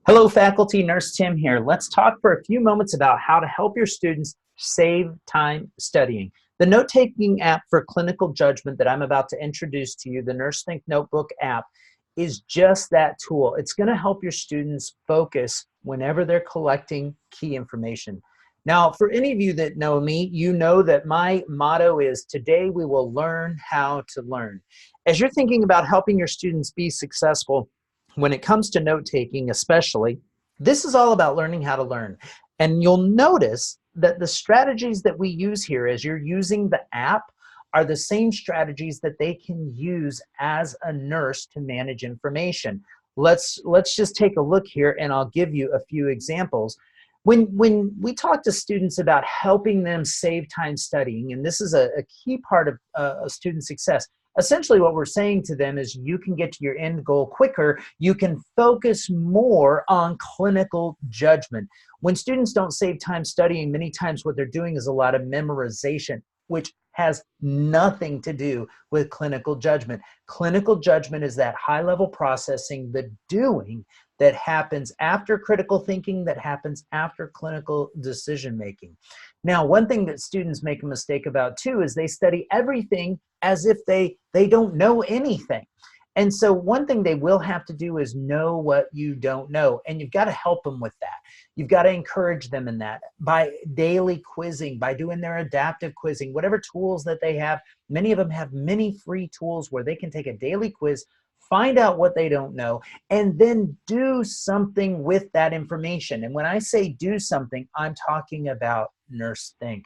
Hello faculty, Nurse Tim here. Let's talk for a few moments about how to help your students save time studying. The note-taking app for clinical judgment that I'm about to introduce to you, the NurseThink Notebook app, is just that tool. It's going to help your students focus whenever they're collecting key information. Now, for any of you that know me, you know that my motto is, today we will learn how to learn. As you're thinking about helping your students be successful, when it comes to note-taking especially, this is all about learning how to learn. And you'll notice that the strategies that we use here as you're using the app are the same strategies that they can use as a nurse to manage information. Let's just take a look here and I'll give you a few examples. When we talk to students about helping them save time studying, and this is a key part of student success, essentially what we're saying to them is you can get to your end goal quicker, you can focus more on clinical judgment. When students don't save time studying, many times what they're doing is a lot of memorization, which has nothing to do with clinical judgment. Clinical judgment is that high-level processing, the doing that happens after critical thinking, that happens after clinical decision-making. Now, one thing that students make a mistake about too is they study everything as if they don't know anything. And so one thing they will have to do is know what you don't know, and you've got to help them with that. You've got to encourage them in that by daily quizzing, by doing their adaptive quizzing, whatever tools that they have. Many of them have many free tools where they can take a daily quiz, find out what they don't know, and then do something with that information. And when I say do something, I'm talking about NurseThink.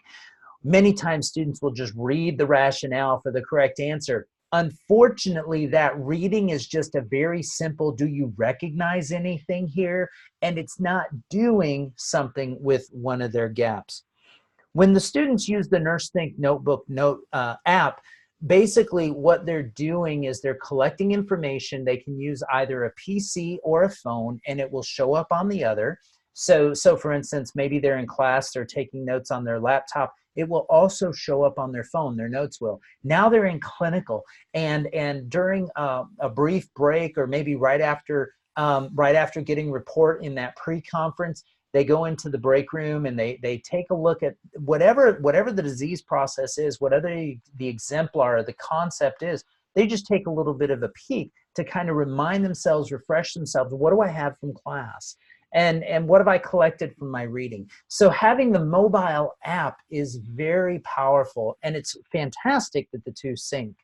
Many times students will just read the rationale for the correct answer. Unfortunately, that reading is just a very simple, do you recognize anything here? And it's not doing something with one of their gaps. When the students use the NurseThink Notebook app, basically what they're doing is they're collecting information. They can use either a PC or a phone, and it will show up on the other. So for instance, maybe they're in class, they're taking notes on their laptop. It will also show up on their phone, their notes will. Now they're in clinical, and during a brief break, or maybe right after getting report in that pre-conference, they go into the break room and they take a look at whatever the disease process is, whatever the exemplar or the concept is. They just take a little bit of a peek to kind of remind themselves, refresh themselves, what do I have from class? And what have I collected from my reading? So having the mobile app is very powerful, and it's fantastic that the two sync.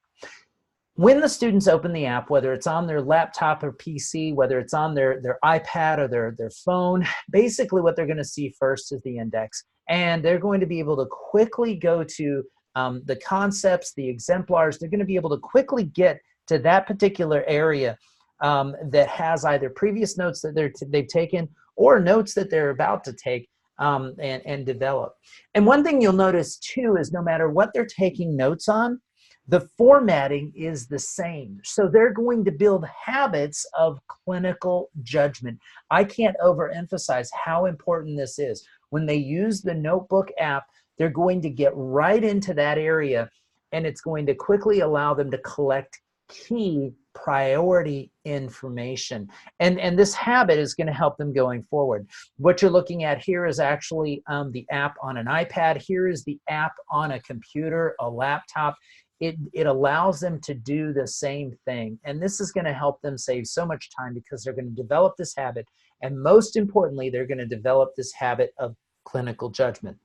When the students open the app, whether it's on their laptop or PC, whether it's on their iPad or their phone, basically what they're going to see first is the index. And they're going to be able to quickly go to the concepts, the exemplars. They're going to be able to quickly get to that particular area that has either previous notes that they've taken or notes that they're about to take and develop. And one thing you'll notice too is no matter what they're taking notes on, the formatting is the same. So they're going to build habits of clinical judgment. I can't overemphasize how important this is. When they use the Notebook app, they're going to get right into that area, and it's going to quickly allow them to collect key priority information. And this habit is going to help them going forward. What you're looking at here is actually the app on an iPad. Here is the app on a computer, a laptop. It allows them to do the same thing. And this is going to help them save so much time because they're going to develop this habit. And most importantly, they're going to develop this habit of clinical judgment.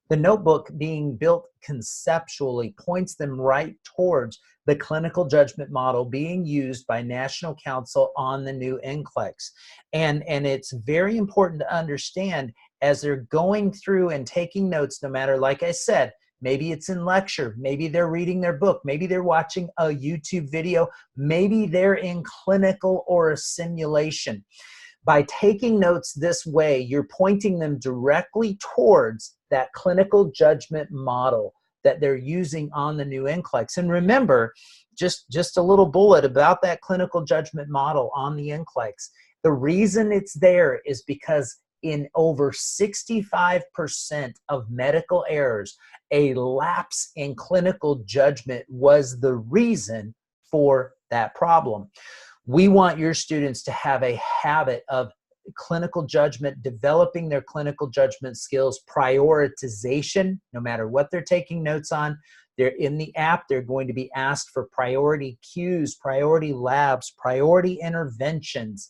The notebook being built conceptually points them right towards the clinical judgment model being used by National Council on the new NCLEX. And it's very important to understand as they're going through and taking notes, no matter, like I said, maybe it's in lecture, maybe they're reading their book, maybe they're watching a YouTube video, maybe they're in clinical or a simulation. By taking notes this way, you're pointing them directly towards that clinical judgment model that they're using on the new NCLEX. And remember, just a little bullet about that clinical judgment model on the NCLEX. The reason it's there is because in over 65% of medical errors, a lapse in clinical judgment was the reason for that problem. We want your students to have a habit of clinical judgment, developing their clinical judgment skills, prioritization, no matter what they're taking notes on. They're in the app, they're going to be asked for priority cues, priority labs, priority interventions.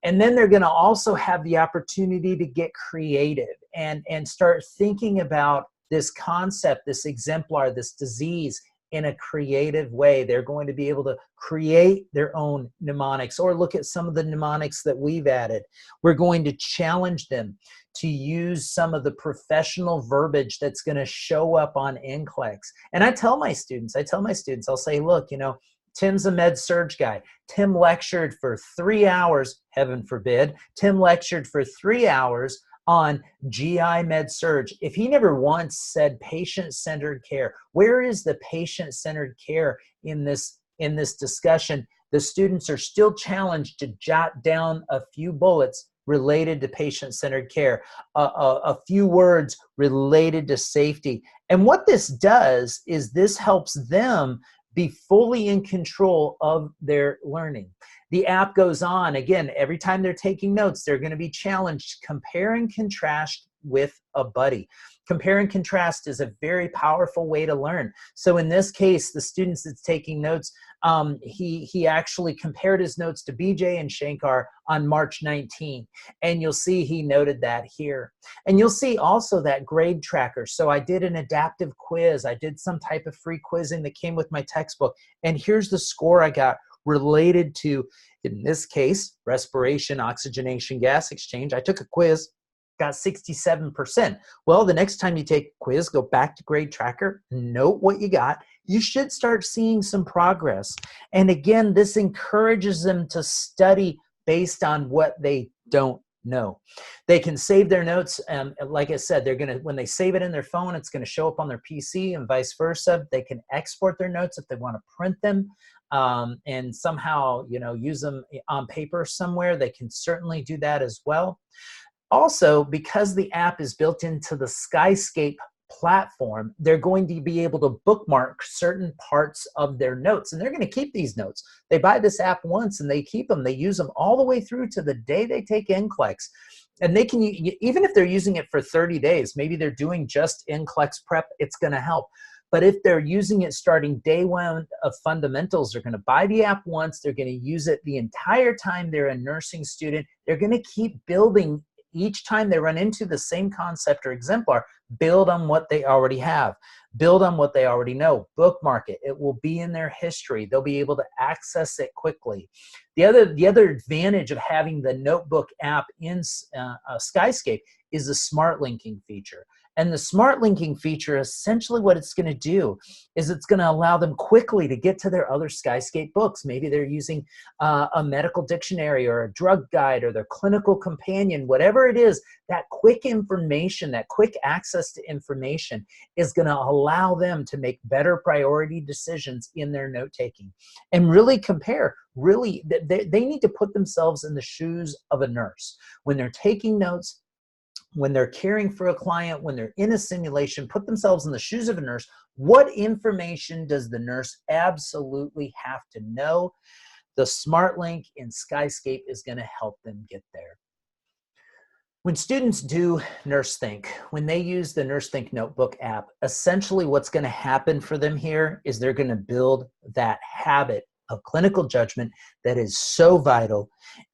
And then they're going to also have the opportunity to get creative and start thinking about this concept, this exemplar, this disease in a creative way. They're going to be able to create their own mnemonics or look at some of the mnemonics that we've added. We're going to challenge them to use some of the professional verbiage that's going to show up on NCLEX. And I tell my students, I'll say, look, you know, Tim's a med surg guy. Tim lectured for 3 hours, heaven forbid. Tim lectured for 3 hours on GI med surg. If he never once said patient-centered care, where is the patient-centered care in this discussion? The students are still challenged to jot down a few bullets related to patient-centered care, a few words related to safety. And what this does is this helps them be fully in control of their learning. The app goes on, again, every time they're taking notes, they're going to be challenged to compare and contrast with a buddy. Compare and contrast is a very powerful way to learn. So in this case, the student that's taking notes, he actually compared his notes to BJ and Shankar on March 19. And you'll see he noted that here. And you'll see also that grade tracker. So I did an adaptive quiz. I did some type of free quizzing that came with my textbook. And here's the score I got related to, in this case, respiration, oxygenation, gas exchange. I took a quiz, got 67%. Well, the next time you take a quiz, go back to grade tracker, note what you got. You should start seeing some progress. And again, this encourages them to study based on what they don't know. They can save their notes. Like I said, they're going to, when they save it in their phone, it's going to show up on their PC and vice versa. They can export their notes if they want to print them and somehow, you know, use them on paper somewhere. They can certainly do that as well. Also, because the app is built into the Skyscape platform, they're going to be able to bookmark certain parts of their notes, and they're going to keep these notes. They buy this app once and they keep them. They use them all the way through to the day they take NCLEX. And they can, even if they're using it for 30 days, maybe they're doing just NCLEX prep, it's going to help. But if they're using it starting day one of fundamentals, they're going to buy the app once, they're going to use it the entire time they're a nursing student. They're going to keep building. Each time they run into the same concept or exemplar, build on what they already have. Build on what they already know. Bookmark it. It will be in their history. They'll be able to access it quickly. The other advantage of having the NoteBook app in Skyscape is the Smartlinking feature. And the Smartlinking feature, essentially what it's going to do is it's going to allow them quickly to get to their other Skyscape books. Maybe they're using a medical dictionary or a drug guide or their clinical companion, whatever it is. That quick information, that quick access to information is going to allow them to make better priority decisions in their note-taking and really compare. Really, they need to put themselves in the shoes of a nurse. When they're taking notes, when they're caring for a client, when they're in a simulation, put themselves in the shoes of a nurse. What information does the nurse absolutely have to know? The SmartLink in Skyscape is going to help them get there. When students do NurseThink, when they use the NurseThink Notebook app, essentially what's going to happen for them here is they're going to build that habit of clinical judgment that is so vital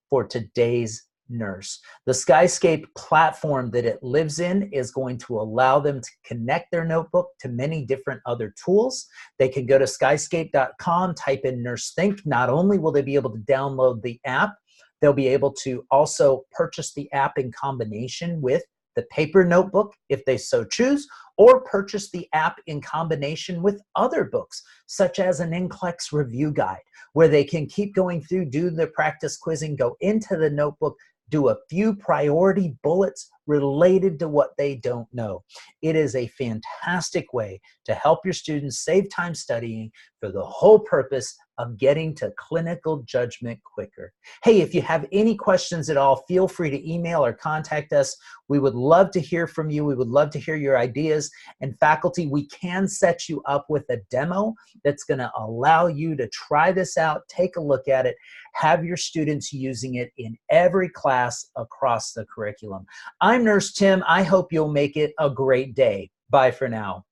for today's nurse. The Skyscape platform that it lives in is going to allow them to connect their notebook to many different other tools. They can go to skyscape.com, type in NurseThink. Not only will they be able to download the app, they'll be able to also purchase the app in combination with the paper notebook if they so choose, or purchase the app in combination with other books, such as an NCLEX review guide, where they can keep going through, do the practice quizzing, go into the notebook, do a few priority bullets related to what they don't know. It is a fantastic way to help your students save time studying for the whole purpose of getting to clinical judgment quicker. Hey, if you have any questions at all, feel free to email or contact us. We would love to hear from you. We would love to hear your ideas. And faculty, we can set you up with a demo that's going to allow you to try this out, take a look at it, have your students using it in every class across the curriculum. I'm Nurse Tim. I hope you'll make it a great day. Bye for now.